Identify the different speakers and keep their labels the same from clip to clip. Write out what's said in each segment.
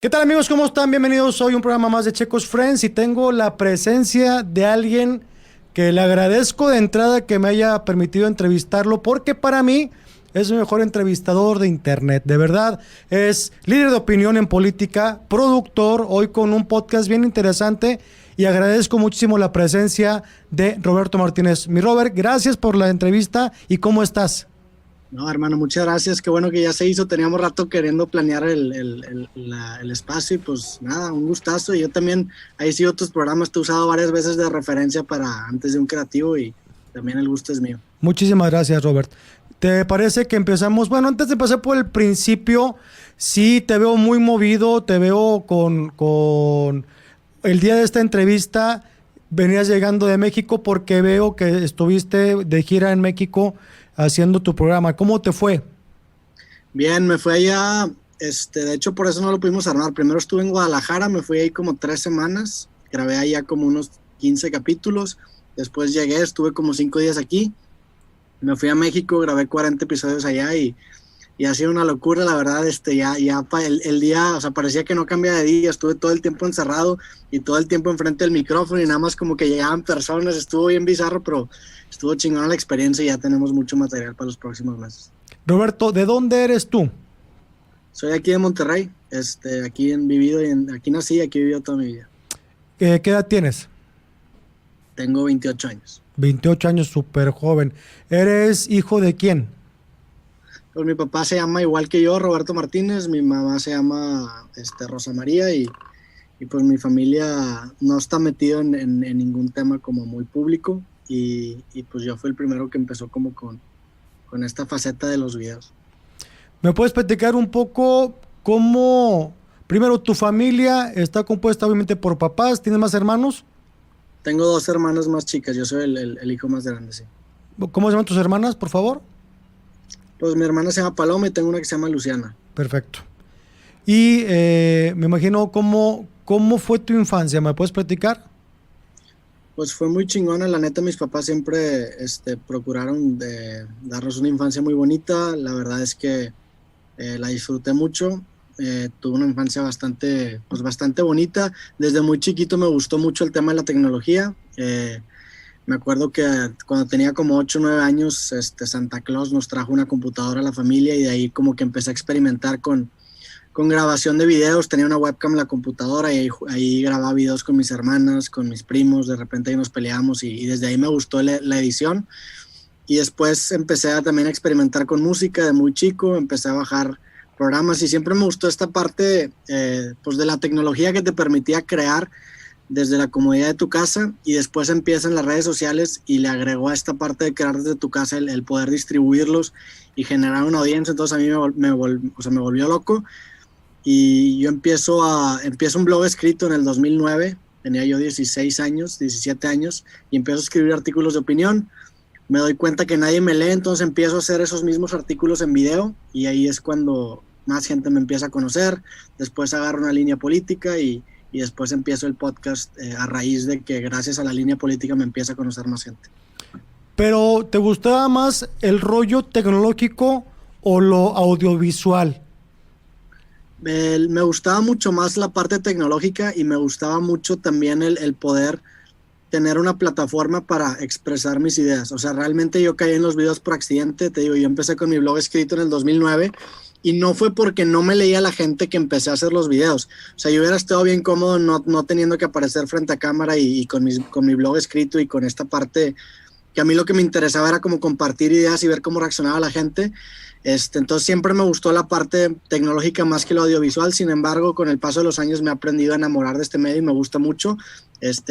Speaker 1: ¿Qué tal amigos? ¿Cómo están? Bienvenidos hoy a un programa más de Checos Friends y tengo la presencia de alguien que le agradezco de entrada que me haya permitido entrevistarlo porque para mí es el mejor entrevistador de internet, de verdad. Es líder de opinión en política, productor, hoy con un podcast bien interesante y agradezco muchísimo la presencia de Roberto Martínez. Mi Robert, gracias por la entrevista y ¿cómo estás?
Speaker 2: No, hermano, muchas gracias. Qué bueno que ya se hizo. Teníamos rato queriendo planear el espacio y pues nada, un gustazo. Y yo también, ahí sí otros programas te he usado varias veces de referencia para antes de un creativo y también el gusto es mío.
Speaker 1: Muchísimas gracias, Robert. ¿Te parece que empezamos? Bueno, antes de empezar por el principio, sí te veo muy movido, te veo con el día de esta entrevista, venías llegando de México porque veo que estuviste de gira en México haciendo tu programa. ¿Cómo te fue?
Speaker 2: Bien, me fui allá, de hecho por eso no lo pudimos armar. Primero estuve en Guadalajara, me fui ahí como 3 semanas, grabé allá como unos 15 capítulos, después llegué, estuve como 5 días aquí, me fui a México, grabé 40 episodios allá y ha sido una locura, la verdad, ya pa el día, o sea, parecía que no cambia de día, estuve todo el tiempo encerrado y todo el tiempo enfrente del micrófono y nada más como que llegaban personas, estuvo bien bizarro, pero estuvo chingona la experiencia y ya tenemos mucho material para los próximos meses.
Speaker 1: Roberto, ¿de dónde eres tú?
Speaker 2: Soy aquí de Monterrey, aquí vivido, aquí nací, aquí he vivido toda mi vida.
Speaker 1: ¿Qué edad tienes?
Speaker 2: Tengo 28 años.
Speaker 1: 28 años, súper joven. ¿Eres hijo de quién?
Speaker 2: Pues mi papá se llama igual que yo, Roberto Martínez, mi mamá se llama Rosa María y pues mi familia no está metido en ningún tema como muy público y pues yo fui el primero que empezó como con esta faceta de los videos.
Speaker 1: ¿Me puedes platicar un poco cómo, primero, tu familia está compuesta obviamente por papás? ¿Tienes más hermanos?
Speaker 2: Tengo 2 hermanas más chicas, yo soy el hijo más grande, sí.
Speaker 1: ¿Cómo se llaman tus hermanas, por favor?
Speaker 2: Pues mi hermana se llama Paloma y tengo una que se llama Luciana.
Speaker 1: Perfecto. Y me imagino cómo fue tu infancia. ¿Me puedes platicar?
Speaker 2: Pues fue muy chingona, la neta mis papás siempre procuraron darnos una infancia muy bonita, la verdad es que la disfruté mucho, tuve una infancia bastante bonita, desde muy chiquito me gustó mucho el tema de la tecnología, me acuerdo que cuando tenía como 8 o 9 años, Santa Claus nos trajo una computadora a la familia y de ahí como que empecé a experimentar con grabación de videos, tenía una webcam en la computadora y ahí grababa videos con mis hermanas, con mis primos, de repente ahí nos peleamos y desde ahí me gustó la edición y después empecé también a experimentar con música de muy chico, empecé a bajar programas y siempre me gustó esta parte pues de la tecnología que te permitía crear desde la comodidad de tu casa y después empiezan las redes sociales y le agregó a esta parte de crear desde tu casa el poder distribuirlos y generar una audiencia, entonces a mí me volvió loco. Y yo empiezo un blog escrito en el 2009, tenía yo 16 años, 17 años, y empiezo a escribir artículos de opinión. Me doy cuenta que nadie me lee, entonces empiezo a hacer esos mismos artículos en video, y ahí es cuando más gente me empieza a conocer. Después agarro una línea política y después empiezo el podcast a raíz de que gracias a la línea política me empieza a conocer más gente.
Speaker 1: Pero, ¿te gustaba más el rollo tecnológico o lo audiovisual?
Speaker 2: Me gustaba mucho más la parte tecnológica y me gustaba mucho también el poder tener una plataforma para expresar mis ideas. O sea, realmente yo caí en los videos por accidente. Te digo, yo empecé con mi blog escrito en el 2009 y no fue porque no me leía la gente que empecé a hacer los videos. O sea, yo hubiera estado bien cómodo no teniendo que aparecer frente a cámara y con mi blog escrito y con esta parte que a mí lo que me interesaba era como compartir ideas y ver cómo reaccionaba la gente. Entonces siempre me gustó la parte tecnológica más que lo audiovisual, sin embargo con el paso de los años me he aprendido a enamorar de este medio y me gusta mucho,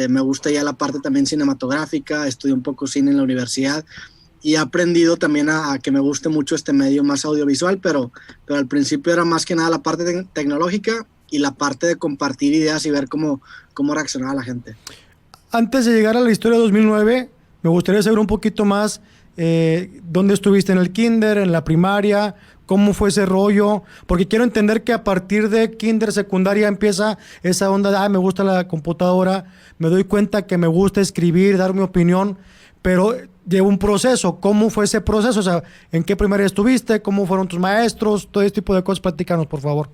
Speaker 2: me gusta ya la parte también cinematográfica, estudié un poco cine en la universidad y he aprendido también a que me guste mucho este medio más audiovisual, pero al principio era más que nada la parte tecnológica y la parte de compartir ideas y ver cómo reaccionaba la gente.
Speaker 1: Antes de llegar a la historia de 2009, me gustaría saber un poquito más dónde estuviste en el kinder, en la primaria, cómo fue ese rollo, porque quiero entender que a partir de kinder, secundaria empieza esa onda de, me gusta la computadora, me doy cuenta que me gusta escribir, dar mi opinión, pero lleva un proceso. ¿Cómo fue ese proceso? O sea, ¿en qué primaria estuviste? ¿Cómo fueron tus maestros? Todo este tipo de cosas, platícanos, por favor.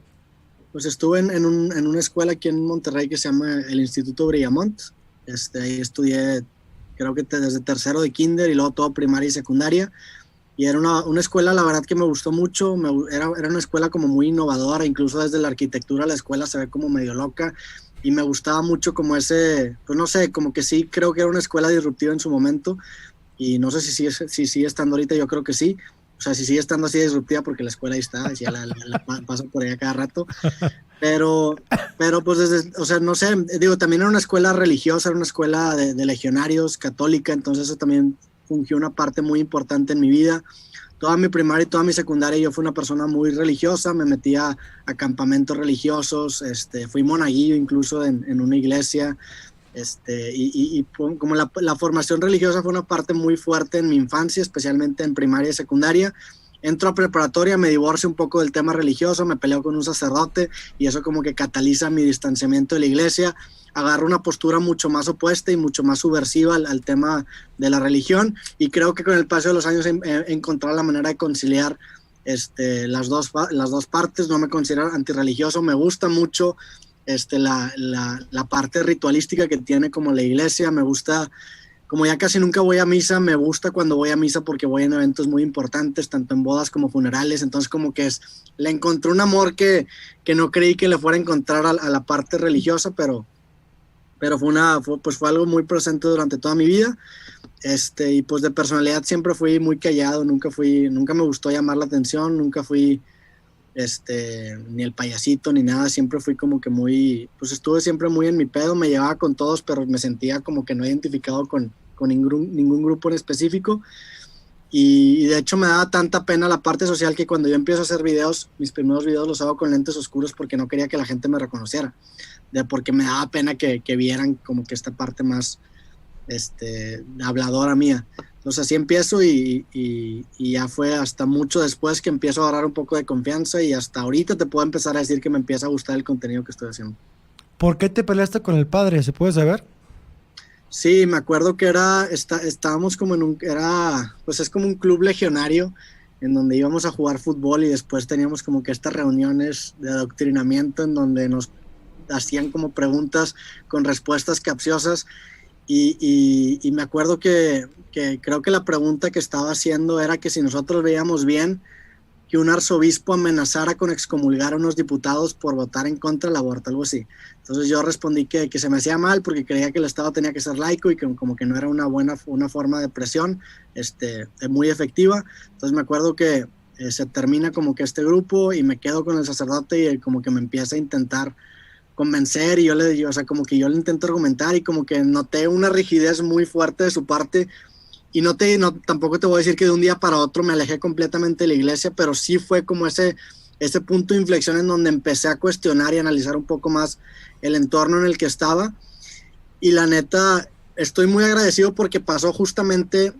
Speaker 2: Pues estuve en una escuela aquí en Monterrey que se llama el Instituto Brillamont. Ahí estudié, creo que desde tercero de kinder y luego todo primaria y secundaria. Y era una escuela, la verdad que me gustó mucho. Era una escuela como muy innovadora, incluso desde la arquitectura la escuela se ve como medio loca. Y me gustaba mucho como pues no sé, como que sí, creo que era una escuela disruptiva en su momento. Y no sé si sigue estando ahorita, yo creo que sí. O sea, si sigue estando así disruptiva, porque la escuela ahí está, ya la paso por allá cada rato. Pero, pero pues o sea, no sé, digo, también era una escuela religiosa, era una escuela de legionarios, católica, entonces eso también fungió una parte muy importante en mi vida. Toda mi primaria y toda mi secundaria yo fui una persona muy religiosa, me metía a campamentos religiosos, fui monaguillo incluso en una iglesia, y como la formación religiosa fue una parte muy fuerte en mi infancia, especialmente en primaria y secundaria. Entro a preparatoria, me divorcio un poco del tema religioso, me peleo con un sacerdote y eso como que cataliza mi distanciamiento de la iglesia. Agarro una postura mucho más opuesta y mucho más subversiva al tema de la religión, y creo que con el paso de los años he encontrado la manera de conciliar las dos partes. No me considero antirreligioso, me gusta mucho la parte ritualística que tiene como la iglesia. Me gusta, como ya casi nunca voy a misa, me gusta cuando voy a misa porque voy en eventos muy importantes, tanto en bodas como funerales, entonces como que le encontré un amor que no creí que le fuera a encontrar a la parte religiosa, pero fue algo muy presente durante toda mi vida. Y pues de personalidad siempre fui muy callado, nunca me gustó llamar la atención, nunca fui ni el payasito ni nada, siempre fui como que pues estuve siempre muy en mi pedo, me llevaba con todos, pero me sentía como que no identificado con ningún grupo en específico, y de hecho me daba tanta pena la parte social que cuando yo empiezo a hacer videos, mis primeros videos los hago con lentes oscuros porque no quería que la gente me reconociera, porque me daba pena que vieran como que esta parte más habladora mía. Entonces así empiezo y ya fue hasta mucho después que empiezo a agarrar un poco de confianza, y hasta ahorita te puedo empezar a decir que me empieza a gustar el contenido que estoy haciendo.
Speaker 1: ¿Por qué te peleaste con el padre? ¿Se puede saber?
Speaker 2: Sí, me acuerdo que estábamos como pues es como un club legionario en donde íbamos a jugar fútbol, y después teníamos como que estas reuniones de adoctrinamiento en donde nos hacían como preguntas con respuestas capciosas. Y me acuerdo que creo que la pregunta que estaba haciendo era que si nosotros veíamos bien que un arzobispo amenazara con excomulgar a unos diputados por votar en contra del aborto, algo así. Entonces yo respondí que se me hacía mal porque creía que el Estado tenía que ser laico y que como que no era una forma de presión muy efectiva. Entonces me acuerdo que se termina como que este grupo y me quedo con el sacerdote, y él como que me empieza a intentar convencer, y o sea, como que yo le intento argumentar, y como que noté una rigidez muy fuerte de su parte, y tampoco te voy a decir que de un día para otro me alejé completamente de la iglesia, pero sí fue como ese punto de inflexión en donde empecé a cuestionar y analizar un poco más el entorno en el que estaba. Y la neta, estoy muy agradecido porque pasó justamente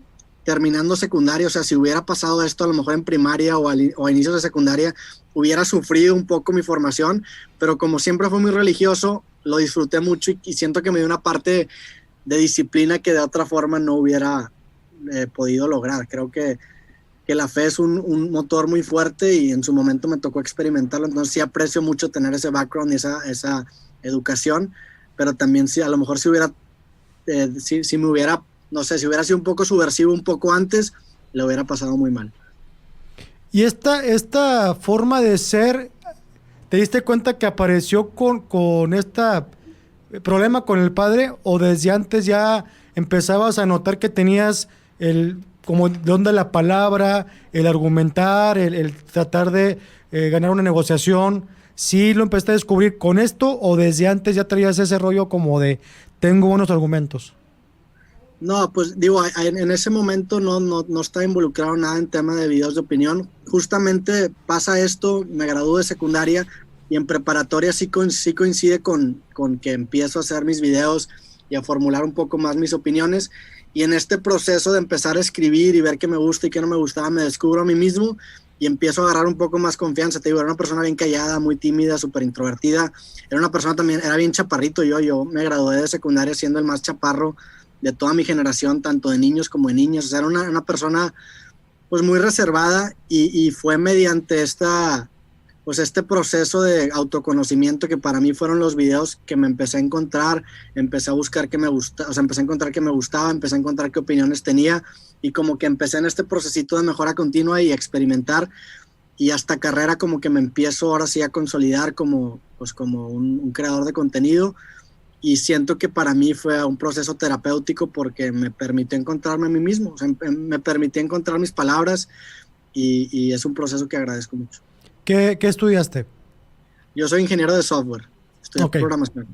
Speaker 2: terminando secundaria. O sea, si hubiera pasado esto a lo mejor en primaria o a inicios de secundaria, hubiera sufrido un poco mi formación, pero como siempre fue muy religioso, lo disfruté mucho, y siento que me dio una parte de disciplina que de otra forma no hubiera podido lograr. Creo que la fe es un motor muy fuerte, y en su momento me tocó experimentarlo, entonces sí aprecio mucho tener ese background y esa educación, pero también sí, a lo mejor si me hubiera, no sé, si hubiera sido un poco subversivo un poco antes, le hubiera pasado muy mal.
Speaker 1: Y esta forma de ser, ¿te diste cuenta que apareció con este problema con el padre, o desde antes ya empezabas a notar que tenías como de dónde la palabra, el argumentar, el tratar de ganar una negociación? ¿Sí lo empezaste a descubrir con esto, o desde antes ya traías ese rollo como de tengo buenos argumentos?
Speaker 2: No, pues digo, en ese momento no estaba involucrado nada en tema de videos de opinión. Justamente pasa esto, me gradué de secundaria, y en preparatoria sí coincide con que empiezo a hacer mis videos y a formular un poco más mis opiniones. Y en este proceso de empezar a escribir y ver qué me gusta y qué no me gustaba, me descubro a mí mismo y empiezo a agarrar un poco más confianza. Te digo, era una persona bien callada, muy tímida, súper introvertida. Era una persona también, era bien chaparrito. Yo me gradué de secundaria siendo el más chaparro de toda mi generación, tanto de niños como de niñas. O sea, era una persona pues muy reservada, y fue mediante pues este proceso de autoconocimiento que para mí fueron los videos que me empecé a encontrar, empecé a buscar que me gusta, o sea, empecé a encontrar que me gustaba, empecé a encontrar qué opiniones tenía y como que empecé en este procesito de mejora continua y experimentar y hasta carrera como que me empiezo ahora sí a consolidar como, pues como un creador de contenido y siento que para mí fue un proceso terapéutico porque me permitió encontrarme a mí mismo, o sea, me permitió encontrar mis palabras y es un proceso que agradezco mucho.
Speaker 1: ¿Qué estudiaste?
Speaker 2: Yo soy ingeniero de software, estudié
Speaker 1: Ok.
Speaker 2: programación.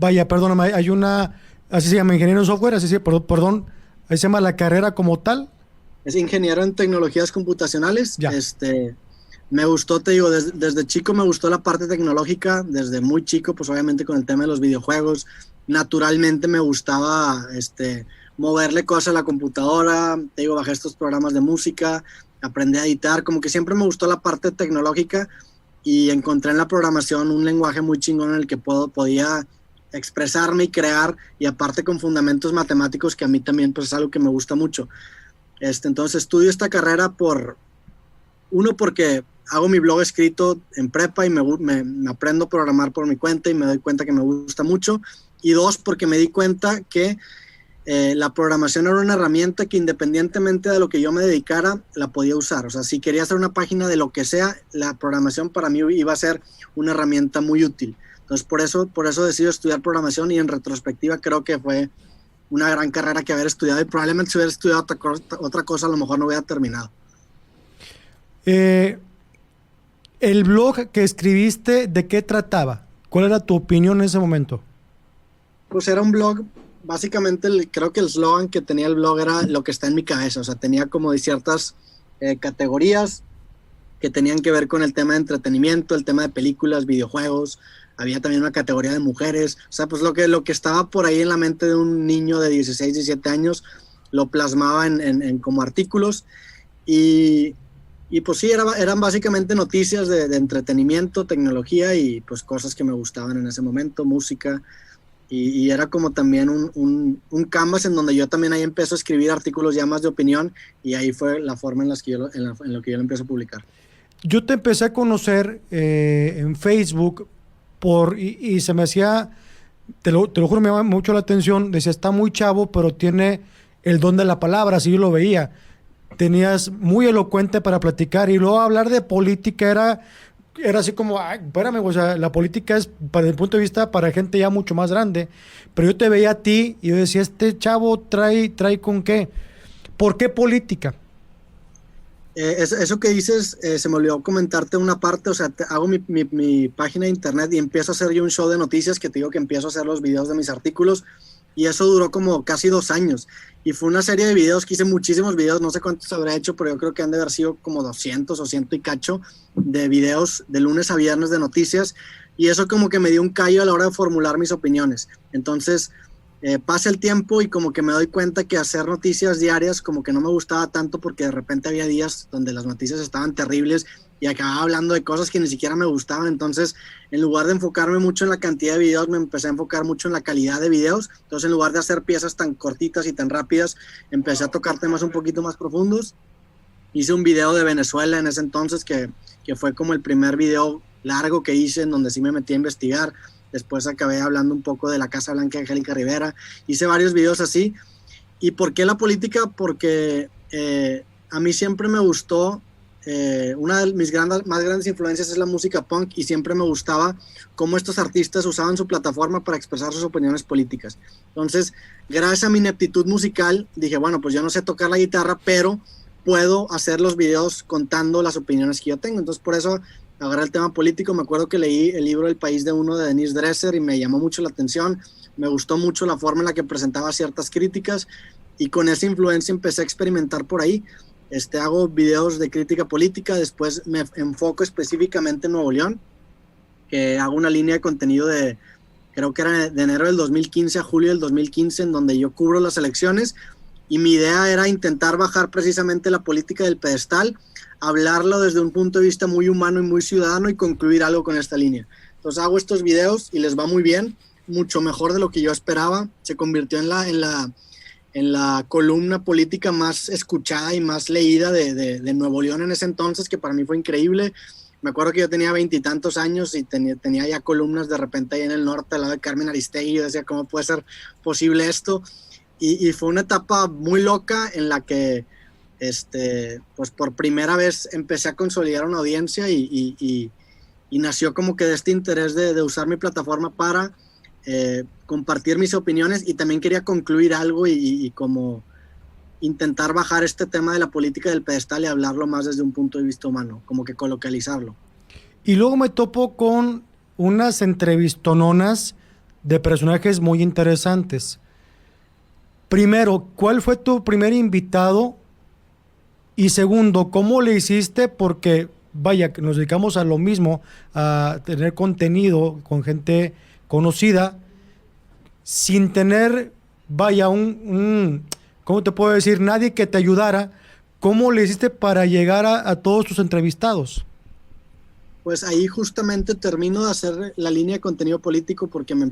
Speaker 1: Vaya, perdóname, hay una, así se llama, ingeniero en software, así se, perdón, ahí se llama la carrera como tal.
Speaker 2: Es ingeniero en tecnologías computacionales.
Speaker 1: Ya.
Speaker 2: Me gustó, te digo, desde chico me gustó la parte tecnológica, desde muy chico, pues obviamente con el tema de los videojuegos. Naturalmente me gustaba moverle cosas a la computadora, te digo, bajé estos programas de música, aprendí a editar, como que siempre me gustó la parte tecnológica y encontré en la programación un lenguaje muy chingón en el que podía expresarme y crear y aparte con fundamentos matemáticos que a mí también pues es algo que me gusta mucho. Entonces estudio esta carrera porque hago mi blog escrito en prepa y me aprendo a programar por mi cuenta y me doy cuenta que me gusta mucho. Y dos, porque me di cuenta que la programación era una herramienta que independientemente de lo que yo me dedicara, la podía usar. O sea, si quería hacer una página de lo que sea, la programación para mí iba a ser una herramienta muy útil. Entonces, por eso decidí estudiar programación y en retrospectiva creo que fue una gran carrera que haber estudiado y probablemente si hubiera estudiado otra cosa a lo mejor no hubiera terminado.
Speaker 1: El blog que escribiste, ¿de qué trataba? ¿Cuál era tu opinión en ese momento?
Speaker 2: Pues era un blog, básicamente creo que el eslogan que tenía el blog era lo que está en mi cabeza, o sea, tenía como de ciertas categorías que tenían que ver con el tema de entretenimiento, el tema de películas, videojuegos, había también una categoría de mujeres, o sea, pues lo que estaba por ahí en la mente de un niño de 16, 17 años, lo plasmaba en como artículos y pues sí, eran básicamente noticias de entretenimiento, tecnología y pues cosas que me gustaban en ese momento, música y era como también un canvas en donde yo también ahí empecé a escribir artículos ya más de opinión y ahí fue la forma en lo que yo lo empecé a publicar.
Speaker 1: Yo te empecé a conocer en Facebook y se me hacía, te lo juro, me llama mucho la atención. Decía, está muy chavo, pero tiene el don de la palabra, así yo lo veía. Tenías muy elocuente para platicar y luego hablar de política era así como, ay, espérame, o sea, la política es, para el punto de vista, para gente ya mucho más grande. Pero yo te veía a ti y yo decía, este chavo trae con qué. ¿Por qué política?
Speaker 2: Eso que dices, se me olvidó comentarte una parte, o sea, hago mi página de internet y empiezo a hacer yo un show de noticias que te digo que empiezo a hacer los videos de mis artículos y eso duró como casi 2 años y fue una serie de videos que hice muchísimos videos, no sé cuántos habré hecho, pero yo creo que han de haber sido como 200 o 100 y cacho de videos de lunes a viernes de noticias y eso como que me dio un callo a la hora de formular mis opiniones. Entonces pasa el tiempo y como que me doy cuenta que hacer noticias diarias como que no me gustaba tanto porque de repente había días donde las noticias estaban terribles y acababa hablando de cosas que ni siquiera me gustaban. Entonces, en lugar de enfocarme mucho en la cantidad de videos, me empecé a enfocar mucho en la calidad de videos. Entonces, en lugar de hacer piezas tan cortitas y tan rápidas, empecé a tocar temas un poquito más profundos. Hice un video de Venezuela en ese entonces que fue como el primer video largo que hice en donde sí me metí a investigar. Después acabé hablando un poco de la Casa Blanca de Angélica Rivera. Hice varios videos así. ¿Y por qué la política? Porque a mí siempre me gustó, una de mis más grandes influencias es la música punk y siempre me gustaba cómo estos artistas usaban su plataforma para expresar sus opiniones políticas. Entonces, gracias a mi ineptitud musical, dije, bueno, pues yo no sé tocar la guitarra, pero puedo hacer los videos contando las opiniones que yo tengo. Entonces, por eso agarré el tema político. Me acuerdo que leí el libro El País de Uno de Denise Dresser y me llamó mucho la atención. Me gustó mucho la forma en la que presentaba ciertas críticas y con esa influencia empecé a experimentar por ahí. Hago videos de crítica política, después me enfoco específicamente en Nuevo León, que hago una línea de contenido creo que era de enero del 2015 a julio del 2015, en donde yo cubro las elecciones y mi idea era intentar bajar precisamente la política del pedestal, hablarlo desde un punto de vista muy humano y muy ciudadano y concluir algo con esta línea. Entonces hago estos videos y les va muy bien, mucho mejor de lo que yo esperaba. Se convirtió en en la columna política más escuchada y más leída de Nuevo León en ese entonces, que para mí fue increíble. Me acuerdo que yo tenía 20 y tantos años y tenía ya columnas de repente ahí en el norte, al lado de Carmen Aristegui. Yo decía, ¿cómo puede ser posible esto? Y fue una etapa muy loca en la que, pues por primera vez empecé a consolidar una audiencia y nació como que de este interés de usar mi plataforma para compartir mis opiniones, y también quería concluir algo y como intentar bajar este tema de la política del pedestal y hablarlo más desde un punto de vista humano, como que coloquializarlo.
Speaker 1: Y luego me topo con unas entrevistononas de personajes muy interesantes. Primero, ¿cuál fue tu primer invitado? Y segundo, ¿cómo le hiciste? Porque, vaya, que nos dedicamos a lo mismo, a tener contenido con gente conocida, sin tener, vaya, ¿cómo te puedo decir? Nadie que te ayudara. ¿Cómo le hiciste para llegar a todos tus entrevistados?
Speaker 2: Pues ahí justamente termino de hacer la línea de contenido político porque no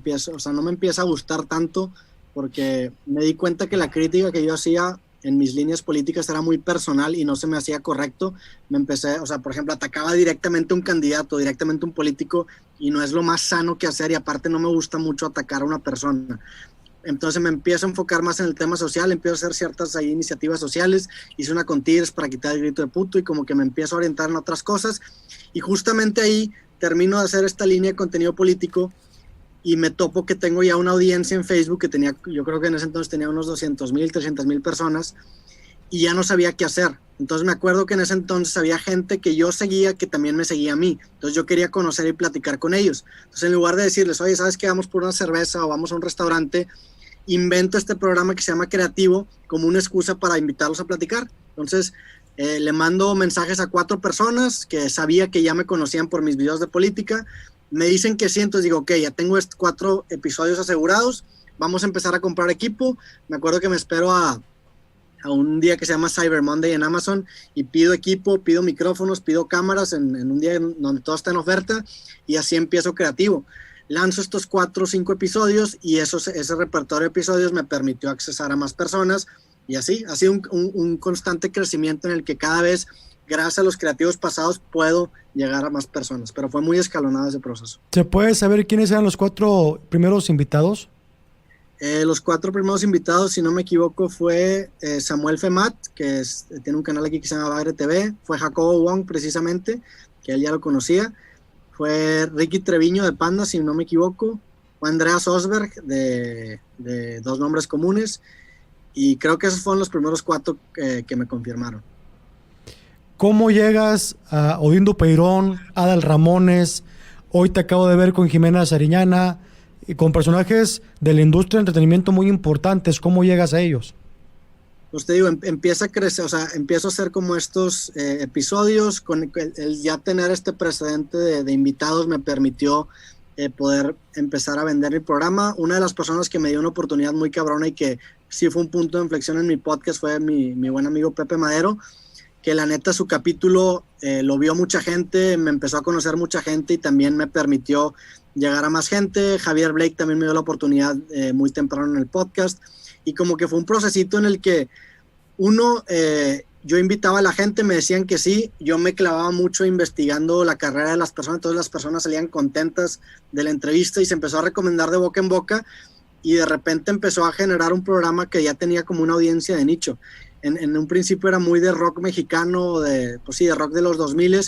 Speaker 2: me empieza a gustar tanto, porque me di cuenta que la crítica que yo hacía en mis líneas políticas era muy personal y no se me hacía correcto. Por ejemplo, atacaba directamente a un candidato, directamente a un político, y no es lo más sano que hacer, y aparte no me gusta mucho atacar a una persona. Entonces me empiezo a enfocar más en el tema social, empiezo a hacer ciertas iniciativas sociales, hice una con Tigres para quitar el grito de puto, y como que me empiezo a orientar en otras cosas, y justamente ahí termino de hacer esta línea de contenido político y me topo que tengo ya una audiencia en Facebook que yo creo que en ese entonces tenía unos 200,000, 300,000 personas, y ya no sabía qué hacer. Entonces me acuerdo que en ese entonces había gente que yo seguía que también me seguía a mí. Entonces yo quería conocer y platicar con ellos. Entonces, en lugar de decirles, oye, ¿sabes qué? Vamos por una cerveza o vamos a un restaurante, invento este programa que se llama Creativo como una excusa para invitarlos a platicar. Entonces le mando mensajes a 4 personas que sabía que ya me conocían por mis videos de política. Me dicen que sí, entonces digo, ok, ya tengo 4 episodios asegurados, vamos a empezar a comprar equipo. Me acuerdo que me espero a un día que se llama Cyber Monday en Amazon y pido equipo, pido micrófonos, pido cámaras en un día donde todo está en oferta, y así empiezo Creativo. Lanzo estos 4 o 5 episodios y ese repertorio de episodios me permitió accesar a más personas, y así ha sido un constante crecimiento en el que cada vez, gracias a los creativos pasados, puedo llegar a más personas, pero fue muy escalonado ese proceso.
Speaker 1: ¿Se puede saber quiénes eran los 4 primeros invitados?
Speaker 2: Los 4 primeros invitados, si no me equivoco, fue Samuel Femat, que tiene un canal aquí que se llama Bagre TV, fue Jacobo Wong precisamente, que él ya lo conocía, fue Ricky Treviño de Panda, si no me equivoco, fue Andreas Osberg de Dos Nombres Comunes, y creo que esos fueron los primeros 4 que me confirmaron.
Speaker 1: ¿Cómo llegas a Odindo Peirón, Adal Ramones? Hoy te acabo de ver con Jimena Sariñana, y con personajes de la industria de entretenimiento muy importantes. ¿Cómo llegas a ellos?
Speaker 2: Pues te digo, empieza a crecer, empiezo a hacer como estos episodios, con el ya tener este precedente de invitados me permitió poder empezar a vender mi programa. Una de las personas que me dio una oportunidad muy cabrona y que sí fue un punto de inflexión en mi podcast fue mi buen amigo Pepe Madero, que la neta su capítulo lo vio mucha gente, me empezó a conocer mucha gente y también me permitió llegar a más gente. Javier Blake también me dio la oportunidad muy temprano en el podcast, y como que fue un procesito en el que yo invitaba a la gente, me decían que sí, yo me clavaba mucho investigando la carrera de las personas, entonces las personas salían contentas de la entrevista y se empezó a recomendar de boca en boca, y de repente empezó a generar un programa que ya tenía como una audiencia de nicho. En un principio era muy de rock mexicano, de rock de los 2000,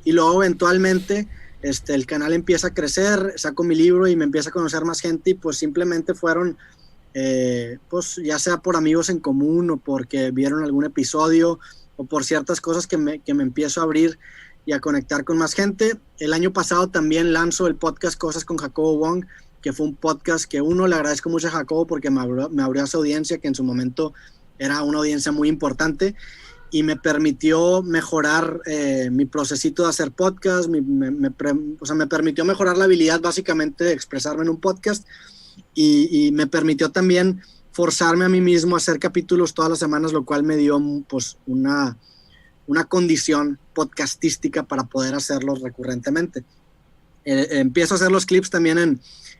Speaker 2: y luego eventualmente el canal empieza a crecer, saco mi libro y me empieza a conocer más gente, y pues simplemente fueron, pues ya sea por amigos en común o porque vieron algún episodio o por ciertas cosas que me empiezo a abrir y a conectar con más gente. El año pasado también lanzo el podcast Cosas con Jacobo Wong, que fue un podcast que le agradezco mucho a Jacobo porque me abrió a su audiencia, que en su momento era una audiencia muy importante, y me permitió mejorar mi procesito de hacer podcast, me permitió mejorar la habilidad básicamente de expresarme en un podcast, y me permitió también forzarme a mí mismo a hacer capítulos todas las semanas, lo cual me dio pues una condición podcastística para poder hacerlos recurrentemente. Empiezo a hacer los clips también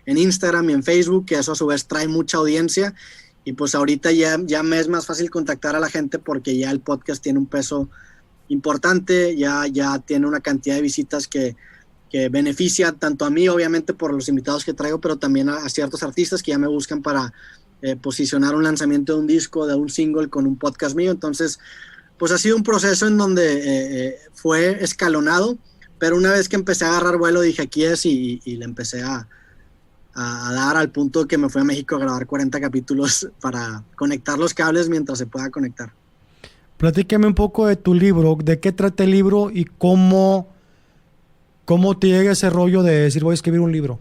Speaker 2: en Instagram y en Facebook, que eso a su vez trae mucha audiencia, Y pues ahorita ya me es más fácil contactar a la gente porque ya el podcast tiene un peso importante, ya tiene una cantidad de visitas que beneficia tanto a mí, obviamente, por los invitados que traigo, pero también a ciertos artistas que ya me buscan para posicionar un lanzamiento de un disco, de un single con un podcast mío. Entonces, pues ha sido un proceso en donde fue escalonado, pero una vez que empecé a agarrar vuelo dije aquí es y le empecé a dar al punto que me fui a México a grabar 40 capítulos para conectar los cables mientras se pueda conectar.
Speaker 1: Platícame un poco de tu libro, de qué trata el libro y cómo te llega ese rollo de decir voy a escribir un libro.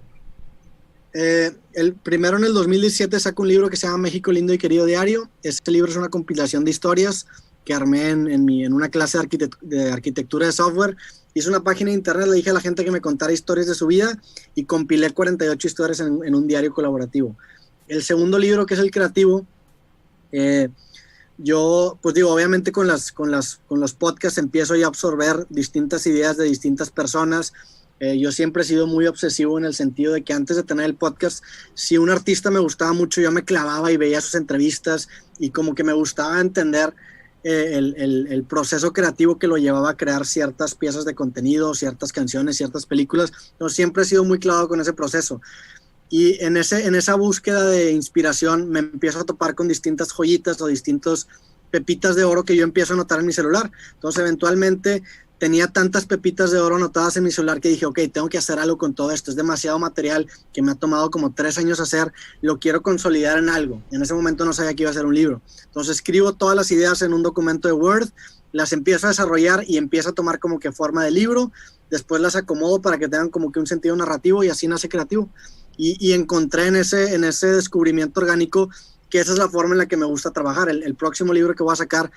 Speaker 2: Primero en el 2017 saco un libro que se llama México Lindo y Querido Diario. Este libro es una compilación de historias que armé en una clase de arquitectura de software. Hice una página de internet, le dije a la gente que me contara historias de su vida y compilé 48 historias en un diario colaborativo. El segundo libro, que es el creativo, yo, pues digo, obviamente con los podcasts empiezo ya a absorber distintas ideas de distintas personas. Yo siempre he sido muy obsesivo en el sentido de que antes de tener el podcast, si un artista me gustaba mucho, yo me clavaba y veía sus entrevistas y como que me gustaba entender el proceso creativo que lo llevaba a crear ciertas piezas de contenido, ciertas canciones, ciertas películas. Entonces siempre he sido muy clavado con ese proceso. Y en esa búsqueda de inspiración me empiezo a topar con distintas joyitas o distintos pepitas de oro que yo empiezo a anotar en mi celular. Entonces eventualmente tenía tantas pepitas de oro anotadas en mi celular que dije, ok, tengo que hacer algo con todo esto. Es demasiado material que me ha tomado como 3 años hacer. Lo quiero consolidar en algo. En ese momento no sabía que iba a ser un libro. Entonces escribo todas las ideas en un documento de Word, las empiezo a desarrollar y empiezo a tomar como que forma de libro. Después las acomodo para que tengan como que un sentido narrativo y así nace creativo. Y encontré en ese descubrimiento orgánico que esa es la forma en la que me gusta trabajar. El próximo libro que voy a sacar,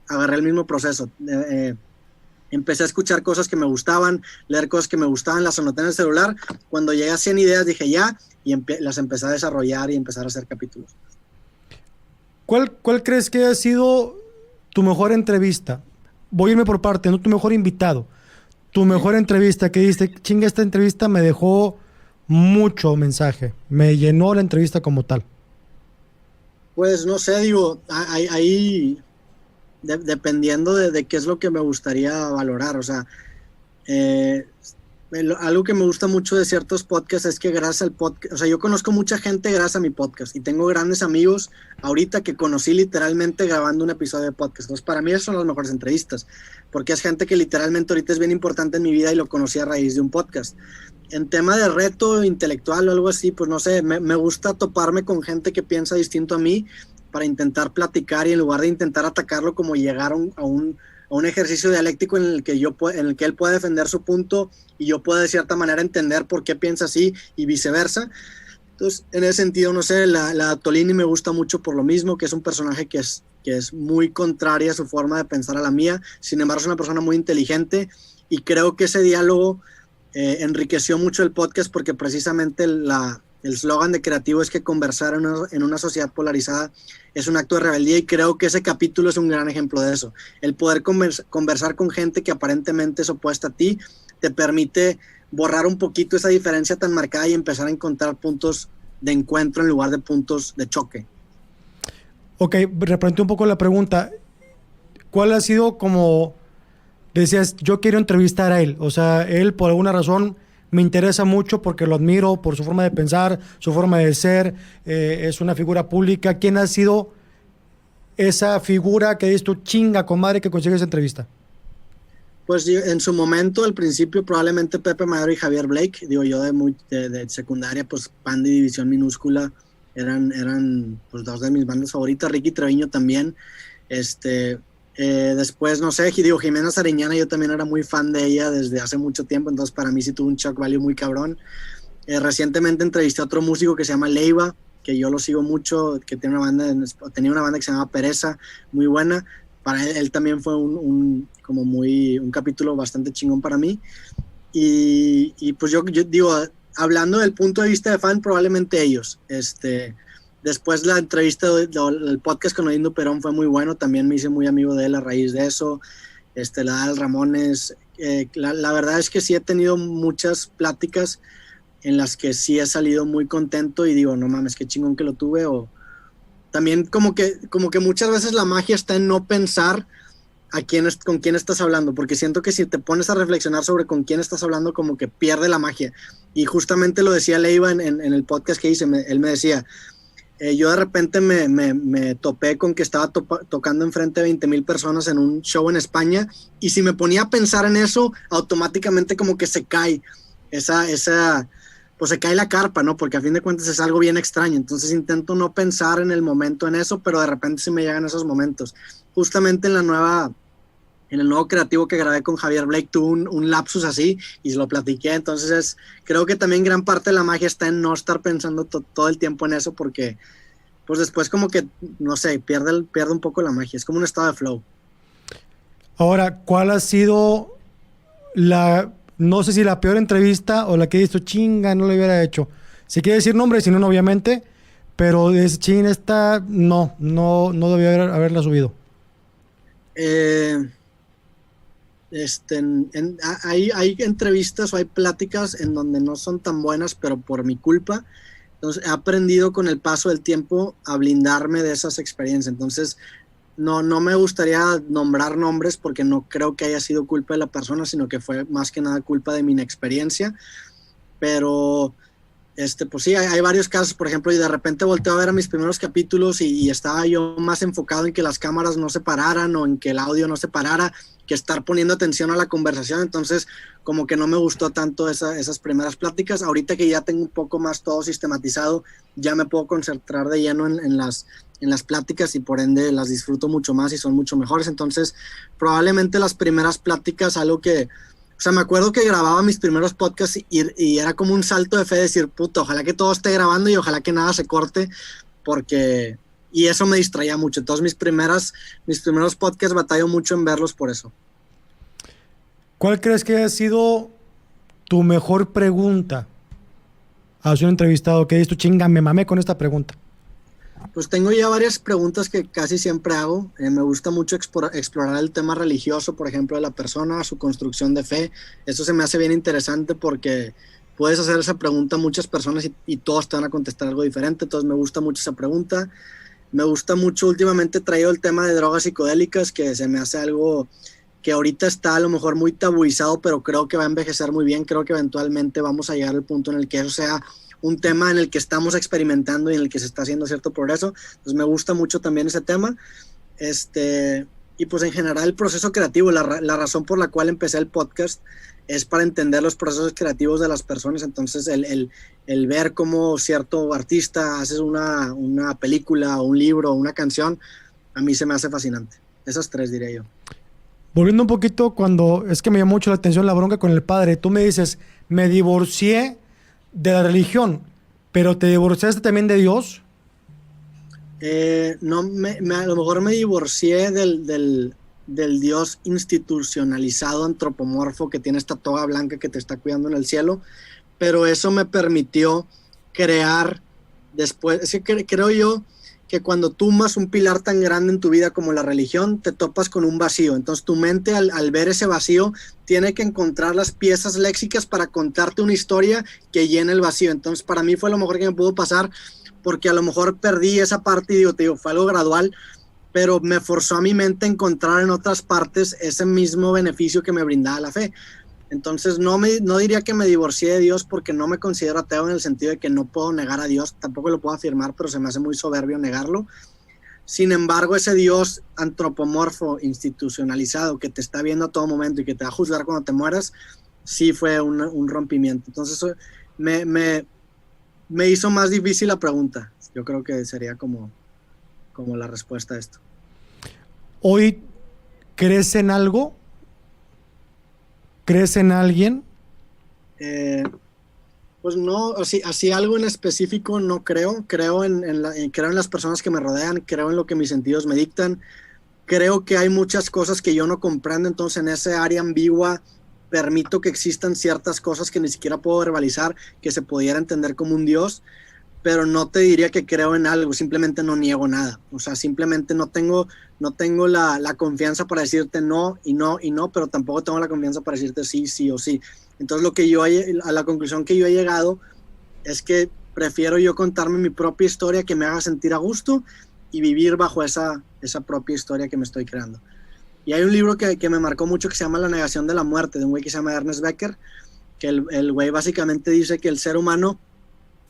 Speaker 2: agarré el mismo proceso. Empecé a escuchar cosas que me gustaban, leer cosas que me gustaban, las anoté en el celular. Cuando llegué a 100 ideas dije ya, y las empecé a desarrollar y empezar a hacer capítulos.
Speaker 1: ¿Cuál crees que ha sido tu mejor entrevista? Voy a irme por parte, no tu mejor invitado. Tu mejor entrevista que diste, chinga, esta entrevista me dejó mucho mensaje, me llenó la entrevista como tal.
Speaker 2: Pues no sé, digo, ahí dependiendo de qué es lo que me gustaría valorar, o sea, algo que me gusta mucho de ciertos podcasts es que gracias al podcast, o sea, yo conozco mucha gente gracias a mi podcast y tengo grandes amigos ahorita que conocí literalmente grabando un episodio de podcast. Entonces, para mí esas son las mejores entrevistas, porque es gente que literalmente ahorita es bien importante en mi vida y lo conocí a raíz de un podcast. En tema de reto intelectual o algo así, pues no sé, me gusta toparme con gente que piensa distinto a mí para intentar platicar y en lugar de intentar atacarlo como llegar a un ejercicio dialéctico en el que él pueda defender su punto y yo pueda de cierta manera entender por qué piensa así y viceversa. Entonces, en ese sentido, no sé, la Tolini me gusta mucho por lo mismo, que es un personaje que es muy contraria a su forma de pensar a la mía, sin embargo es una persona muy inteligente y creo que ese diálogo enriqueció mucho el podcast porque precisamente el slogan de creativo es que conversar en una sociedad polarizada es un acto de rebeldía y creo que ese capítulo es un gran ejemplo de eso. El poder conversar con gente que aparentemente es opuesta a ti te permite borrar un poquito esa diferencia tan marcada y empezar a encontrar puntos de encuentro en lugar de puntos de choque.
Speaker 1: Ok, replanteé un poco la pregunta. ¿Cuál ha sido como... Decías, yo quiero entrevistar a él, o sea, él por alguna razón me interesa mucho porque lo admiro por su forma de pensar, su forma de ser, es una figura pública. ¿Quién ha sido esa figura que dices tú, chinga, comadre, que consigue esa entrevista?
Speaker 2: Pues en su momento, al principio, probablemente Pepe Madero y Javier Blake, digo yo de secundaria, pues Panda y División Minúscula eran pues 2 de mis bandas favoritas, Ricky Treviño también, después, no sé, digo, Jimena Sariñana, yo también era muy fan de ella desde hace mucho tiempo, entonces para mí sí tuvo un shock value muy cabrón. Recientemente entrevisté a otro músico que se llama Leiva, que yo lo sigo mucho, que tenía una banda que se llama Pereza, muy buena. Para él también fue un capítulo bastante chingón para mí. Y pues yo digo, hablando del punto de vista de fan, probablemente ellos. Después la entrevista del podcast con Odindo Perón fue muy bueno, también me hice muy amigo de él a raíz de eso. La Adal Ramones, la verdad es que sí he tenido muchas pláticas en las que sí he salido muy contento y digo, no mames, qué chingón que lo tuve, o también como que muchas veces la magia está en no pensar con quién estás hablando, porque siento que si te pones a reflexionar sobre con quién estás hablando, como que pierde la magia. Y justamente lo decía Leiva en el podcast que hice, él me decía, yo de repente me topé con que estaba tocando enfrente de 20,000 personas en un show en España, y si me ponía a pensar en eso, automáticamente como que se cae pues se cae la carpa, ¿no? Porque a fin de cuentas es algo bien extraño. Entonces intento no pensar en el momento en eso, pero de repente sí me llegan esos momentos. Justamente en el nuevo creativo que grabé con Javier Blake tuve un lapsus así y se lo platiqué. Entonces creo que también gran parte de la magia está en no estar pensando todo el tiempo en eso, porque pues después como que, no sé, pierde un poco la magia. Es como un estado de flow.
Speaker 1: Ahora, ¿cuál ha sido no sé si la peor entrevista o la que he visto, chinga, no lo hubiera hecho? Si quiere decir nombre, si no, obviamente, pero es ching, esta no debía haberla subido.
Speaker 2: Hay entrevistas o hay pláticas en donde no son tan buenas, pero por mi culpa. Entonces he aprendido con el paso del tiempo a blindarme de esas experiencias. Entonces no me gustaría nombrar nombres porque no creo que haya sido culpa de la persona, sino que fue más que nada culpa de mi inexperiencia. Pero pues sí, hay varios casos, por ejemplo, y de repente volteo a ver a mis primeros capítulos y estaba yo más enfocado en que las cámaras no se pararan o en que el audio no se parara, que estar poniendo atención a la conversación. Entonces como que no me gustó tanto esas primeras pláticas. Ahorita que ya tengo un poco más todo sistematizado, ya me puedo concentrar de lleno en las pláticas y por ende las disfruto mucho más y son mucho mejores. Entonces probablemente las primeras pláticas, algo que, o sea, me acuerdo que grababa mis primeros podcasts y era como un salto de fe decir, puta, ojalá que todo esté grabando y ojalá que nada se corte, porque, y eso me distraía mucho. Entonces mis primeros podcasts batallo mucho en verlos por eso.
Speaker 1: ¿Cuál crees que haya sido tu mejor pregunta a un entrevistado que dices tú, chinga, me mamé con esta pregunta?
Speaker 2: Pues tengo ya varias preguntas que casi siempre hago. Me gusta mucho explorar el tema religioso, por ejemplo, de la persona, su construcción de fe. Eso se me hace bien interesante porque puedes hacer esa pregunta a muchas personas y todos te van a contestar algo diferente. Entonces me gusta mucho esa pregunta. Me gusta mucho, últimamente he traído el tema de drogas psicodélicas, que se me hace algo que ahorita está a lo mejor muy tabuizado, pero creo que va a envejecer muy bien. Creo que eventualmente vamos a llegar al punto en el que eso sea un tema en el que estamos experimentando y en el que se está haciendo cierto progreso. Entonces me gusta mucho también ese tema. Y pues en general el proceso creativo, la razón por la cual empecé el podcast es para entender los procesos creativos de las personas. Entonces el ver cómo cierto artista hace una película o un libro o una canción, a mí se me hace fascinante. Esas tres diría yo.
Speaker 1: Volviendo un poquito, es que me llamó mucho la atención la bronca con el padre. Tú me dices, me divorcié de la religión, pero ¿te divorciaste también de Dios?
Speaker 2: No, a lo mejor me divorcié del Dios institucionalizado, antropomorfo, que tiene esta toga blanca que te está cuidando en el cielo, pero eso me permitió crear después. Es que creo yo que cuando tumbas un pilar tan grande en tu vida como la religión, te topas con un vacío. Entonces tu mente al ver ese vacío tiene que encontrar las piezas léxicas para contarte una historia que llene el vacío. Entonces para mí fue lo mejor que me pudo pasar, porque a lo mejor perdí esa parte y te digo, fue algo gradual, pero me forzó a mi mente a encontrar en otras partes ese mismo beneficio que me brindaba la fe. Entonces no diría que me divorcié de Dios, porque no me considero ateo en el sentido de que no puedo negar a Dios, tampoco lo puedo afirmar, pero se me hace muy soberbio negarlo. Sin embargo, ese Dios antropomorfo, institucionalizado, que te está viendo a todo momento y que te va a juzgar cuando te mueras, sí fue un rompimiento. Entonces me hizo más difícil la pregunta. Yo creo que sería como la respuesta a esto.
Speaker 1: ¿Hoy crees en algo? ¿Crees en alguien?
Speaker 2: Pues no, así algo en específico no creo. Creo en las personas que me rodean, creo en lo que mis sentidos me dictan. Creo que hay muchas cosas que yo no comprendo, entonces en esa área ambigua permito que existan ciertas cosas que ni siquiera puedo verbalizar, que se pudiera entender como un Dios, pero no te diría que creo en algo, simplemente no niego nada. O sea, simplemente no tengo la confianza para decirte no y no y no, pero tampoco tengo la confianza para decirte sí, sí o sí. Entonces a la conclusión que yo he llegado es que prefiero yo contarme mi propia historia, que me haga sentir a gusto, y vivir bajo esa propia historia que me estoy creando. Y hay un libro que me marcó mucho que se llama La negación de la muerte, de un güey que se llama Ernest Becker, que el güey básicamente dice que el ser humano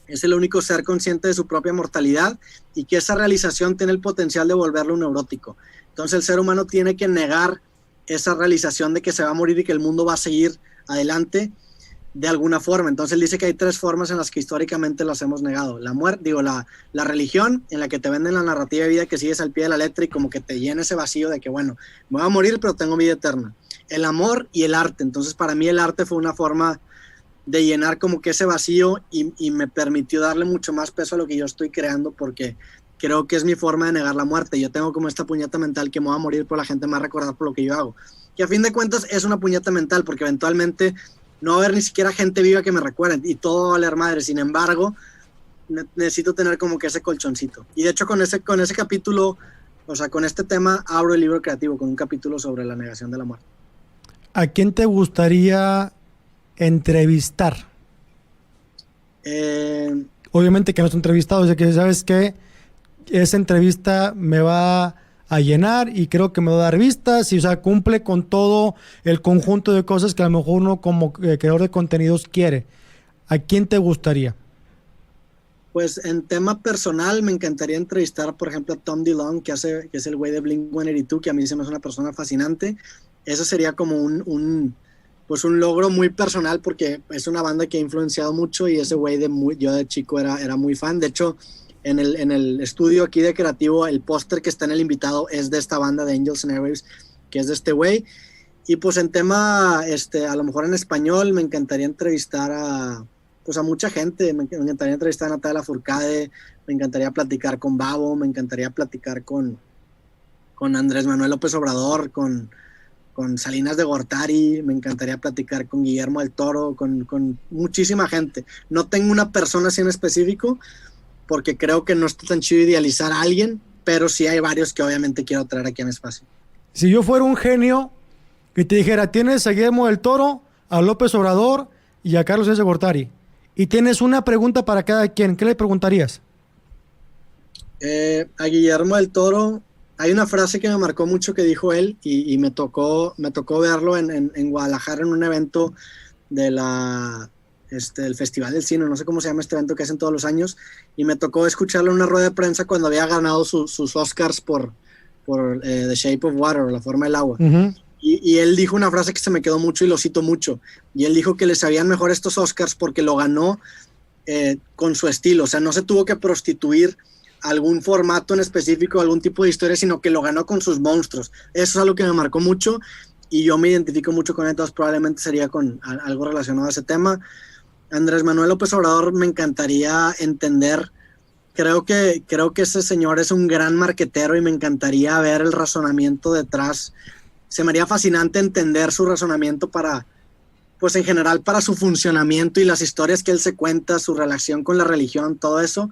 Speaker 2: es el único ser consciente de su propia mortalidad y que esa realización tiene el potencial de volverlo un neurótico. Entonces el ser humano tiene que negar esa realización de que se va a morir y que el mundo va a seguir adelante de alguna forma. Entonces él dice que hay 3 formas en las que históricamente las hemos negado. La muerte, la religión, en la que te venden la narrativa de vida que sigues al pie de la letra y como que te llena ese vacío de que, bueno, me voy a morir pero tengo vida eterna. El amor y el arte. Entonces para mí el arte fue una forma de llenar como que ese vacío y me permitió darle mucho más peso a lo que yo estoy creando, porque creo que es mi forma de negar la muerte. Yo tengo como esta puñeta mental que me voy a morir, pero la gente me va a recordar por lo que yo hago. Y a fin de cuentas es una puñeta mental, porque eventualmente no va a haber ni siquiera gente viva que me recuerde y todo va a valer madre. Sin embargo, necesito tener como que ese colchoncito. Y de hecho con ese capítulo, o sea, con este tema abro el libro creativo con un capítulo sobre la negación de la muerte.
Speaker 1: ¿A quién te gustaría entrevistar? Obviamente que no estoy entrevistado, o sea que sabes que esa entrevista me va a llenar y creo que me va a dar vistas y, o sea, cumple con todo el conjunto de cosas que a lo mejor uno como creador de contenidos quiere. ¿A quién te gustaría?
Speaker 2: Pues en tema personal me encantaría entrevistar, por ejemplo, a Tom DeLonge, que es el güey de Blink-182, que a mí se me hace una persona fascinante. Eso sería como un logro muy personal, porque es una banda que ha influenciado mucho y ese güey yo de chico era muy fan. De hecho, en el estudio aquí de creativo, el póster que está en el invitado es de esta banda de Angels and Airwaves, que es de este güey. Y pues en tema, a lo mejor en español, me encantaría entrevistar a mucha gente. Me encantaría entrevistar a Natalia Lafourcade, me encantaría platicar con Babo, me encantaría platicar con Andrés Manuel López Obrador, con Salinas de Gortari, me encantaría platicar con Guillermo del Toro, con muchísima gente. No tengo una persona así en específico, porque creo que no está tan chido idealizar a alguien, pero sí hay varios que obviamente quiero traer aquí a mi espacio.
Speaker 1: Si yo fuera un genio y te dijera, tienes a Guillermo del Toro, a López Obrador y a Carlos Salinas de Gortari, y tienes una pregunta para cada quien, ¿qué le preguntarías?
Speaker 2: A Guillermo del Toro, hay una frase que me marcó mucho que dijo él y me tocó verlo en Guadalajara en un evento del Festival del Cine, no sé cómo se llama este evento que hacen todos los años, y me tocó escucharlo en una rueda de prensa cuando había ganado sus Oscars por The Shape of Water, La Forma del Agua. Uh-huh. Y él dijo una frase que se me quedó mucho y lo cito mucho, y él dijo que le sabían mejor estos Oscars porque lo ganó con su estilo, o sea, no se tuvo que prostituir algún formato en específico, algún tipo de historia, sino que lo ganó con sus monstruos. Eso es algo que me marcó mucho y yo me identifico mucho con él, entonces probablemente sería con algo relacionado a ese tema. Andrés Manuel López Obrador me encantaría entender, creo que ese señor es un gran marquetero y me encantaría ver el razonamiento detrás. Se me haría fascinante entender su razonamiento pues en general para su funcionamiento y las historias que él se cuenta, su relación con la religión, todo eso.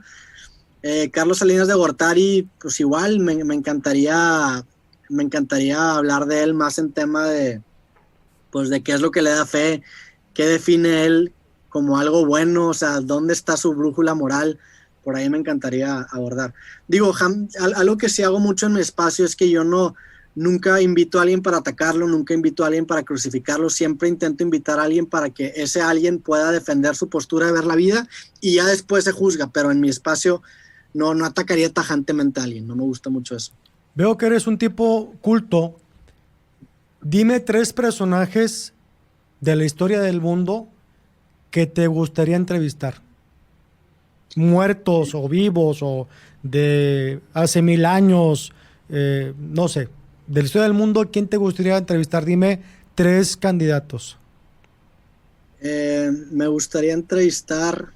Speaker 2: Carlos Salinas de Gortari, pues igual me encantaría hablar de él más en tema de qué es lo que le da fe, qué define él como algo bueno, o sea, dónde está su brújula moral. Por ahí me encantaría abordar. Digo, algo que sí hago mucho en mi espacio es que yo nunca invito a alguien para atacarlo, nunca invito a alguien para crucificarlo, siempre intento invitar a alguien para que ese alguien pueda defender su postura de ver la vida y ya después se juzga, pero en mi espacio no atacaría tajantemente a alguien, no me gusta mucho eso.
Speaker 1: Veo que eres un tipo culto. Dime 3 personajes de la historia del mundo que te gustaría entrevistar. Muertos o vivos o de hace 1000 años, no sé. De la historia del mundo, ¿quién te gustaría entrevistar? Dime 3 candidatos.
Speaker 2: Me gustaría entrevistar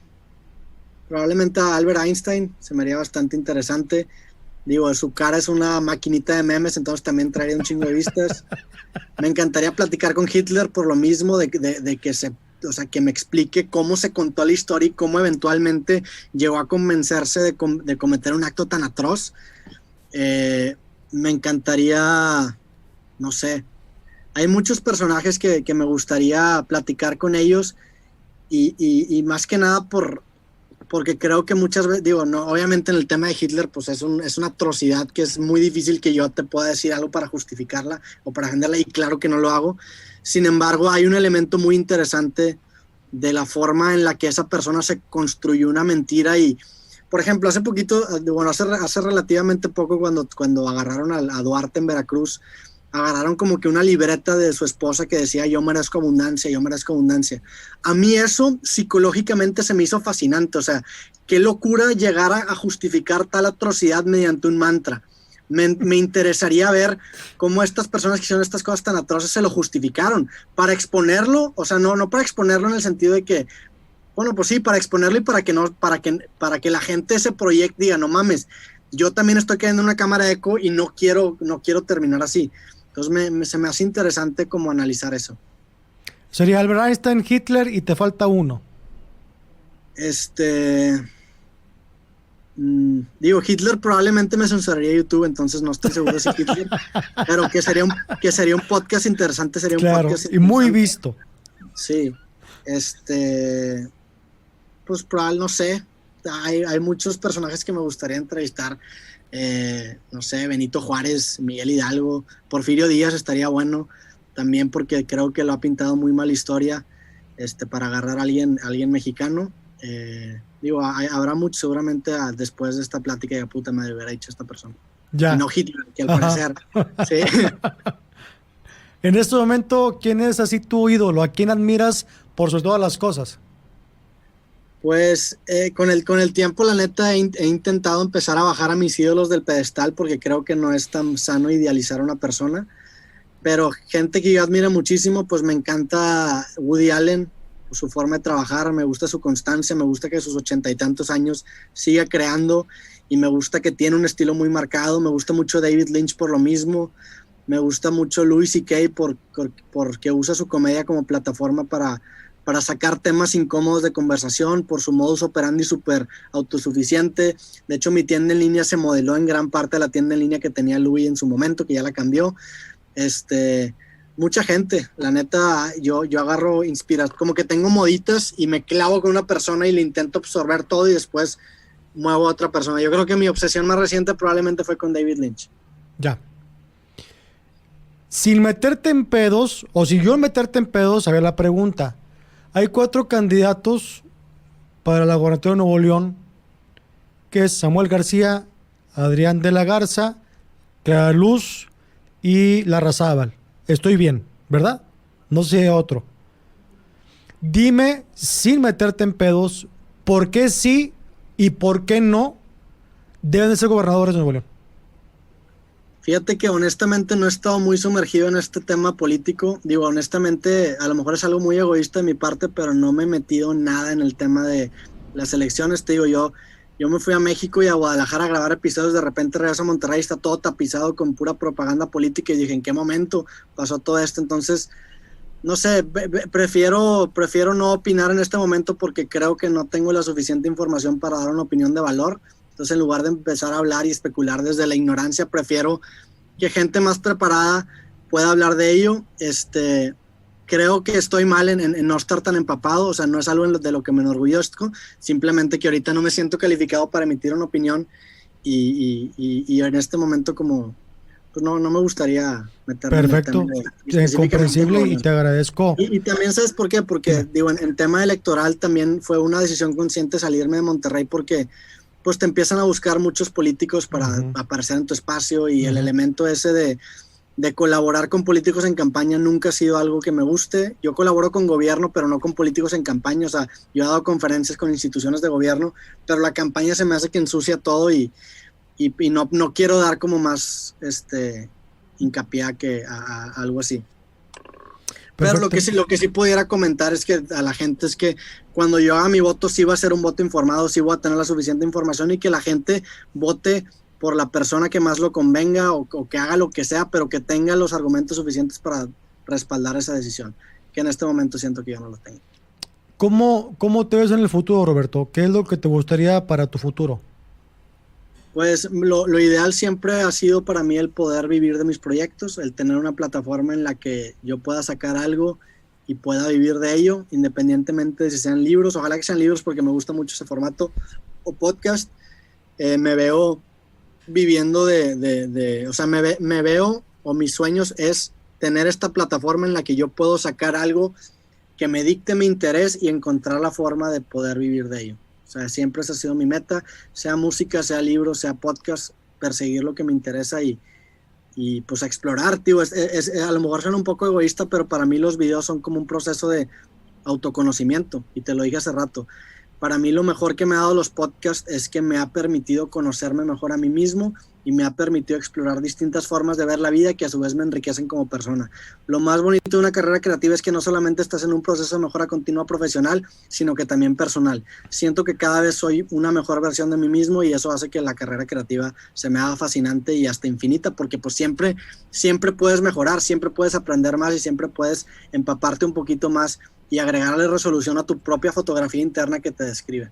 Speaker 2: probablemente a Albert Einstein, se me haría bastante interesante. Digo, su cara es una maquinita de memes, entonces también traería un chingo de vistas. Me encantaría platicar con Hitler por lo mismo, de que me explique cómo se contó la historia y cómo eventualmente llegó a convencerse de cometer un acto tan atroz. Me encantaría, no sé, hay muchos personajes que me gustaría platicar con ellos y más que nada porque creo que muchas veces, digo, no, obviamente en el tema de Hitler, pues es una atrocidad que es muy difícil que yo te pueda decir algo para justificarla o para defenderla, y claro que no lo hago. Sin embargo, hay un elemento muy interesante de la forma en la que esa persona se construyó una mentira. Y, por ejemplo, hace poquito, bueno, hace relativamente poco, cuando agarraron a Duarte en Veracruz, agarraron como que una libreta de su esposa que decía yo merezco abundancia, yo merezco abundancia. A mí eso psicológicamente se me hizo fascinante, o sea, qué locura llegar a justificar tal atrocidad mediante un mantra. Me interesaría ver cómo estas personas que hicieron estas cosas tan atroces se lo justificaron, para exponerlo, o sea, no para exponerlo en el sentido de que, bueno, pues sí, para exponerlo y para que la gente se proyecte, diga, no mames, yo también estoy cayendo en una cámara de eco y no quiero terminar así. Entonces se me hace interesante como analizar eso.
Speaker 1: Sería Albert Einstein, Hitler y te falta uno.
Speaker 2: Digo, Hitler probablemente me censuraría YouTube, entonces no estoy seguro si Hitler, pero que sería un podcast interesante, sería
Speaker 1: claro,
Speaker 2: un podcast
Speaker 1: y muy visto.
Speaker 2: Sí. Pues probablemente, no sé, hay muchos personajes que me gustaría entrevistar. No sé, Benito Juárez, Miguel Hidalgo, Porfirio Díaz estaría bueno también, porque creo que lo ha pintado muy mal historia, para agarrar a alguien mexicano. Digo, habrá mucho seguramente después de esta plática de puta madre hubiera dicho esta persona.
Speaker 1: Ya.
Speaker 2: Y no Hitler, que al parecer. Sí.
Speaker 1: En este momento, ¿quién es así tu ídolo? ¿A quién admiras por sobre todas las cosas?
Speaker 2: Pues con el tiempo, la neta, he intentado empezar a bajar a mis ídolos del pedestal, porque creo que no es tan sano idealizar a una persona. Pero gente que yo admiro muchísimo, pues me encanta Woody Allen, su forma de trabajar, me gusta su constancia, me gusta que a sus 80 y tantos años siga creando, y me gusta que tiene un estilo muy marcado. Me gusta mucho David Lynch por lo mismo. Me gusta mucho Louis C.K. porque usa su comedia como plataforma para sacar temas incómodos de conversación, por su modus operandi súper autosuficiente. De hecho, mi tienda en línea se modeló en gran parte de la tienda en línea que tenía Louis en su momento, que ya la cambió. Mucha gente, la neta, yo agarro inspiración, como que tengo moditas y me clavo con una persona y le intento absorber todo y después muevo a otra persona. Yo creo que mi obsesión más reciente probablemente fue con David Lynch.
Speaker 1: Ya. Sin meterte en pedos, o sin yo meterte en pedos, a ver la pregunta. Hay 4 candidatos para la gobernatura de Nuevo León, que es Samuel García, Adrián de la Garza, Clara Luz y Larrazábal. Estoy bien, ¿verdad? No sé otro. Dime, sin meterte en pedos, ¿por qué sí y por qué no deben de ser gobernadores de Nuevo León?
Speaker 2: Fíjate que honestamente no he estado muy sumergido en este tema político. Digo, honestamente, a lo mejor es algo muy egoísta de mi parte, pero no me he metido nada en el tema de las elecciones. Te digo, yo me fui a México y a Guadalajara a grabar episodios, de repente regreso a Monterrey, está todo tapizado con pura propaganda política, y dije, ¿en qué momento pasó todo esto? Entonces, no sé, prefiero no opinar en este momento, porque creo que no tengo la suficiente información para dar una opinión de valor. Entonces, en lugar de empezar a hablar y especular desde la ignorancia, prefiero que gente más preparada pueda hablar de ello. Creo que estoy mal en no estar tan empapado, o sea, no es algo de lo que me enorgullezco, simplemente que ahorita no me siento calificado para emitir una opinión, y en este momento como pues no me gustaría meterme.
Speaker 1: Perfecto, comprensible, y te agradezco.
Speaker 2: Y también, ¿sabes por qué? Porque digo, en tema electoral también fue una decisión consciente salirme de Monterrey, porque pues te empiezan a buscar muchos políticos para aparecer en tu espacio, y el elemento ese de colaborar con políticos en campaña nunca ha sido algo que me guste. Yo colaboro con gobierno, pero no con políticos en campaña. O sea, yo he dado conferencias con instituciones de gobierno, pero la campaña se me hace que ensucia todo, y no quiero dar como más hincapié a algo así. Pero lo que sí pudiera comentar es que a la gente es que cuando yo haga mi voto, sí va a ser un voto informado, sí voy a tener la suficiente información, y que la gente vote por la persona que más lo convenga, o que haga lo que sea, pero que tenga los argumentos suficientes para respaldar esa decisión, que en este momento siento que yo no lo tengo.
Speaker 1: ¿Cómo te ves en el futuro, Roberto? ¿Qué es lo que te gustaría para tu futuro?
Speaker 2: Pues lo ideal siempre ha sido para mí el poder vivir de mis proyectos, el tener una plataforma en la que yo pueda sacar algo y pueda vivir de ello, independientemente de si sean libros, ojalá que sean libros porque me gusta mucho ese formato, o podcast. Me veo viviendo o sea, me veo, o mis sueños es tener esta plataforma en la que yo puedo sacar algo que me dicte mi interés y encontrar la forma de poder vivir de ello. O sea, siempre esa ha sido mi meta, sea música, sea libro, sea podcast, perseguir lo que me interesa y pues explorar, tío. A lo mejor suena un poco egoísta, pero para mí los videos son como un proceso de autoconocimiento, y te lo dije hace rato. Para mí lo mejor que me ha dado los podcasts es que me ha permitido conocerme mejor a mí mismo y me ha permitido explorar distintas formas de ver la vida que a su vez me enriquecen como persona. Lo más bonito de una carrera creativa es que no solamente estás en un proceso de mejora continua profesional, sino que también personal. Siento que cada vez soy una mejor versión de mí mismo y eso hace que la carrera creativa se me haga fascinante y hasta infinita, porque pues siempre puedes mejorar, siempre puedes aprender más y siempre puedes empaparte un poquito más y agregarle resolución a tu propia fotografía interna que te describe.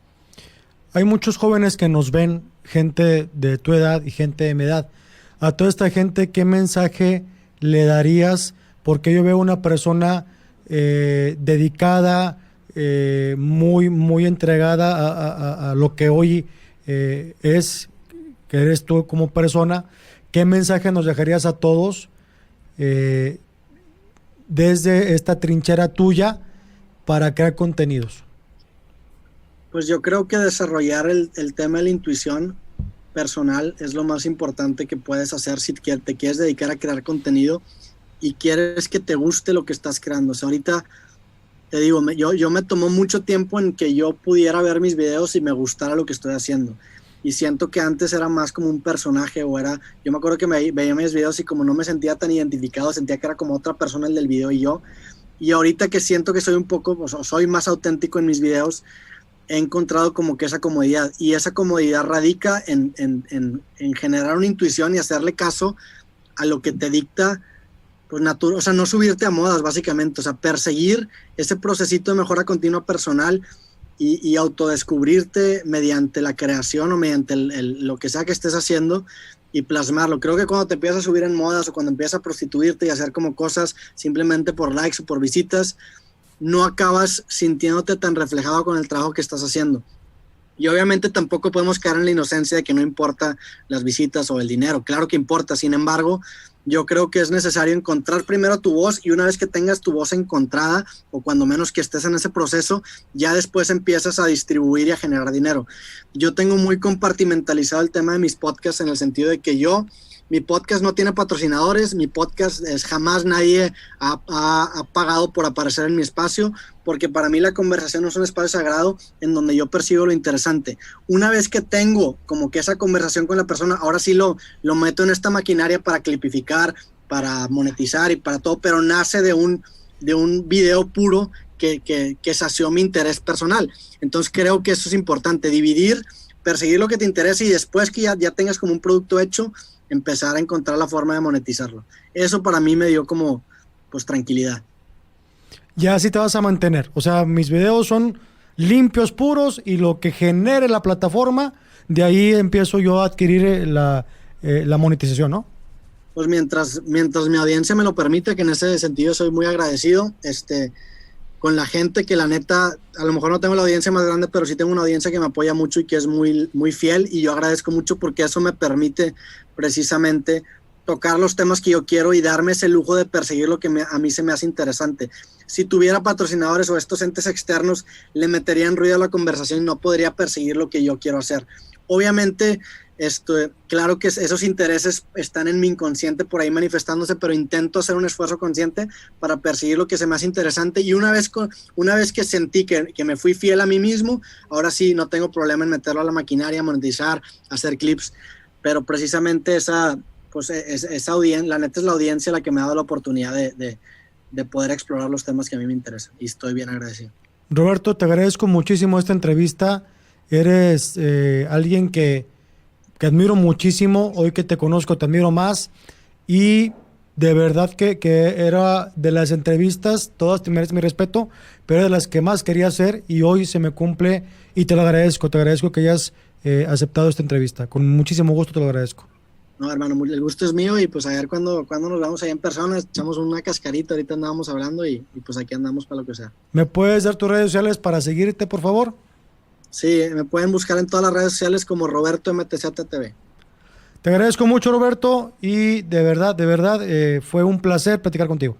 Speaker 1: Hay muchos jóvenes que nos ven, gente de tu edad y gente de mi edad. A toda esta gente, ¿qué mensaje le darías? Porque yo veo una persona dedicada, muy, muy entregada a lo que hoy es, que eres tú como persona. ¿Qué mensaje nos dejarías a todos desde esta trinchera tuya para crear contenidos?
Speaker 2: Pues yo creo que desarrollar el tema de la intuición personal es lo más importante que puedes hacer si te quieres dedicar a crear contenido y quieres que te guste lo que estás creando. O sea, ahorita te digo, yo me tomó mucho tiempo en que yo pudiera ver mis videos y me gustara lo que estoy haciendo. Y siento que antes era más como un personaje yo me acuerdo que veía mis videos y como no me sentía tan identificado, sentía que era como otra persona el del video y yo. Y ahorita que siento que soy más auténtico en mis videos, he encontrado como que esa comodidad, y esa comodidad radica en generar una intuición y hacerle caso a lo que te dicta, pues o sea, no subirte a modas básicamente, o sea, perseguir ese procesito de mejora continua personal y autodescubrirte mediante la creación o mediante lo que sea que estés haciendo y plasmarlo. Creo que cuando te empiezas a subir en modas o cuando empiezas a prostituirte y hacer como cosas simplemente por likes o por visitas, no acabas sintiéndote tan reflejado con el trabajo que estás haciendo. Y obviamente tampoco podemos caer en la inocencia de que no importa las visitas o el dinero. Claro que importa, sin embargo, yo creo que es necesario encontrar primero tu voz, y una vez que tengas tu voz encontrada, o cuando menos que estés en ese proceso, ya después empiezas a distribuir y a generar dinero. Yo tengo muy compartimentalizado el tema de mis podcasts en el sentido de que mi podcast no tiene patrocinadores, mi podcast jamás nadie ha pagado por aparecer en mi espacio, porque para mí la conversación es un espacio sagrado en donde yo percibo lo interesante. Una vez que tengo como que esa conversación con la persona, ahora sí lo meto en esta maquinaria para clipificar, para monetizar y para todo, pero nace de un video puro que sació mi interés personal. Entonces creo que eso es importante, dividir, perseguir lo que te interesa y después que ya tengas como un producto hecho, empezar a encontrar la forma de monetizarlo. Eso para mí me dio como pues tranquilidad.
Speaker 1: Ya así te vas a mantener. O sea, mis videos son limpios, puros, y lo que genere la plataforma, de ahí empiezo yo a adquirir la monetización, ¿no?
Speaker 2: Pues mientras mi audiencia me lo permite, que en ese sentido soy muy agradecido, con la gente que la neta, a lo mejor no tengo la audiencia más grande, pero sí tengo una audiencia que me apoya mucho y que es muy, muy fiel, y yo agradezco mucho porque eso me permite precisamente tocar los temas que yo quiero y darme ese lujo de perseguir lo que a mí se me hace interesante. Si tuviera patrocinadores o estos entes externos, le meterían ruido a la conversación y no podría perseguir lo que yo quiero hacer. Obviamente, claro que esos intereses están en mi inconsciente por ahí manifestándose, pero intento hacer un esfuerzo consciente para perseguir lo que se me hace interesante, y una vez que sentí que me fui fiel a mí mismo, ahora sí no tengo problema en meterlo a la maquinaria, monetizar, hacer clips, pero precisamente esa audiencia, la neta es la audiencia la que me ha dado la oportunidad de poder explorar los temas que a mí me interesan, y estoy bien agradecido.
Speaker 1: Roberto, te agradezco muchísimo esta entrevista. Eres alguien que admiro muchísimo. Hoy que te conozco te admiro más, y de verdad que era de las entrevistas, todas te merecen mi respeto, pero de las que más quería hacer, y hoy se me cumple, y te agradezco que hayas aceptado esta entrevista. Con muchísimo gusto te lo agradezco.
Speaker 2: No, hermano, el gusto es mío y pues a ver cuando nos vamos allá en persona, echamos una cascarita, ahorita andábamos hablando y pues aquí andamos para lo que sea.
Speaker 1: ¿Me puedes dar tus redes sociales para seguirte, por favor?
Speaker 2: Sí, me pueden buscar en todas las redes sociales como Roberto MTZTV.
Speaker 1: Te agradezco mucho, Roberto, y de verdad, fue un placer platicar contigo.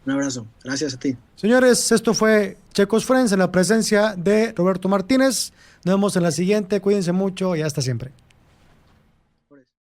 Speaker 2: Un abrazo, gracias a ti.
Speaker 1: Señores, esto fue Checos Friends en la presencia de Roberto Martínez. Nos vemos en la siguiente, cuídense mucho y hasta siempre.